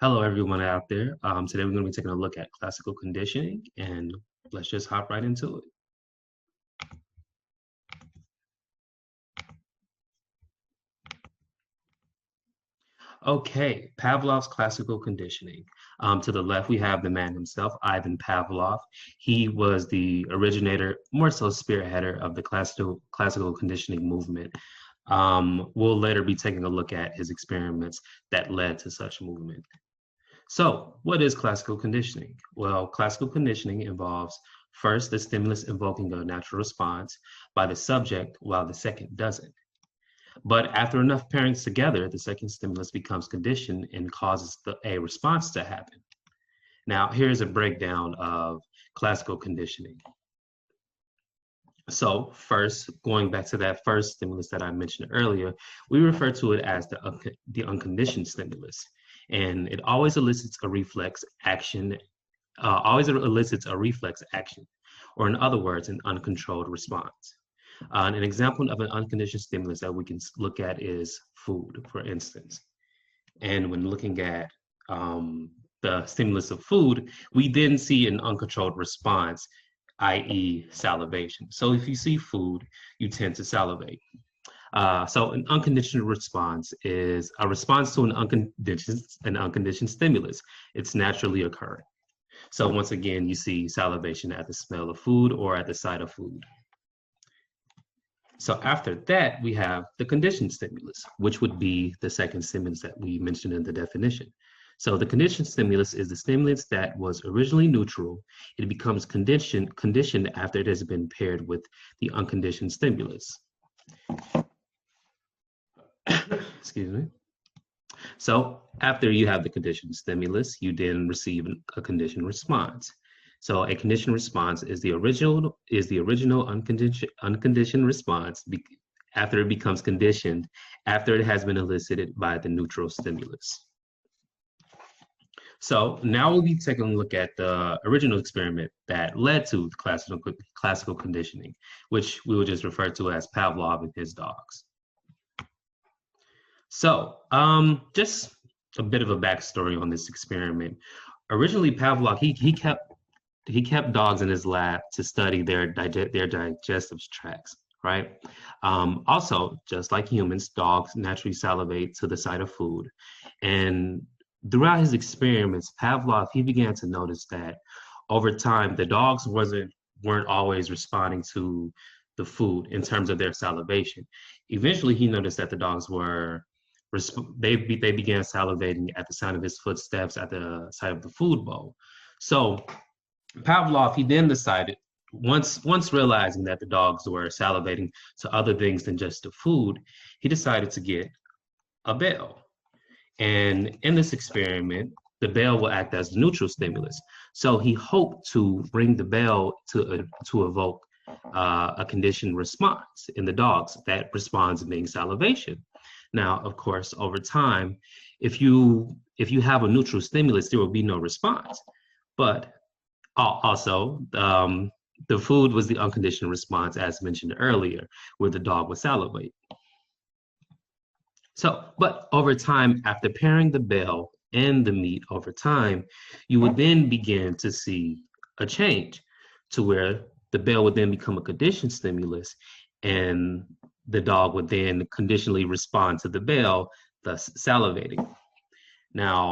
Hello, everyone out there. Today we're going to be taking a look at classical conditioning, and let's just hop right into it. Okay, Pavlov's classical conditioning. To the left, we have the man himself, Ivan Pavlov. He was the originator, more so spearheader of the classical conditioning movement. We'll later be taking a look at his experiments that led to such movement. So, what is classical conditioning? Well, classical conditioning involves first the stimulus invoking a natural response by the subject while the second doesn't. But after enough pairings together, the second stimulus becomes conditioned and causes a response to happen. Now, here's a breakdown of classical conditioning. So first, going back to that first stimulus that I mentioned earlier, we refer to it as the unconditioned stimulus. And it always elicits a reflex action, or in other words, an uncontrolled response. An example of an unconditioned stimulus that we can look at is food, for instance. And when looking at the stimulus of food, we then see an uncontrolled response, i.e. salivation. So if you see food, you tend to salivate. So an unconditional response is a response to an unconditioned stimulus. It's naturally occurring. So once again, you see salivation at the smell of food or at the sight of food. So after that, we have the conditioned stimulus, which would be the second stimulus that we mentioned in the definition. So the conditioned stimulus is the stimulus that was originally neutral. It becomes conditioned after it has been paired with the unconditioned stimulus. Excuse me. So after you have the conditioned stimulus, you then receive a conditioned response. So a conditioned response is the original unconditioned response after it becomes conditioned, after it has been elicited by the neutral stimulus. So now we'll be taking a look at the original experiment that led to classical conditioning, which we will just refer to as Pavlov and his dogs. So just a bit of a backstory on this experiment. Originally, Pavlov, he kept dogs in his lab to study their digestive tracts, right? Also, just like humans, dogs naturally salivate to the sight of food. And throughout his experiments, Pavlov, he began to notice that over time, the dogs weren't always responding to the food in terms of their salivation. Eventually, he noticed that the dogs they began salivating at the sound of his footsteps at the sight of the food bowl. So Pavlov, he then decided, once realizing that the dogs were salivating to other things than just the food, he decided to get a bell. And in this experiment, the bell will act as the neutral stimulus. So he hoped to ring the bell to evoke a conditioned response in the dogs that responds being salivation. Now, of course, over time, if you have a neutral stimulus, there will be no response. But also, the food was the unconditioned response, as mentioned earlier, where the dog would salivate. So, but over time, after pairing the bell and the meat over time, you would then begin to see a change to where the bell would then become a conditioned stimulus, and the dog would then conditionally respond to the bell, thus salivating. Now,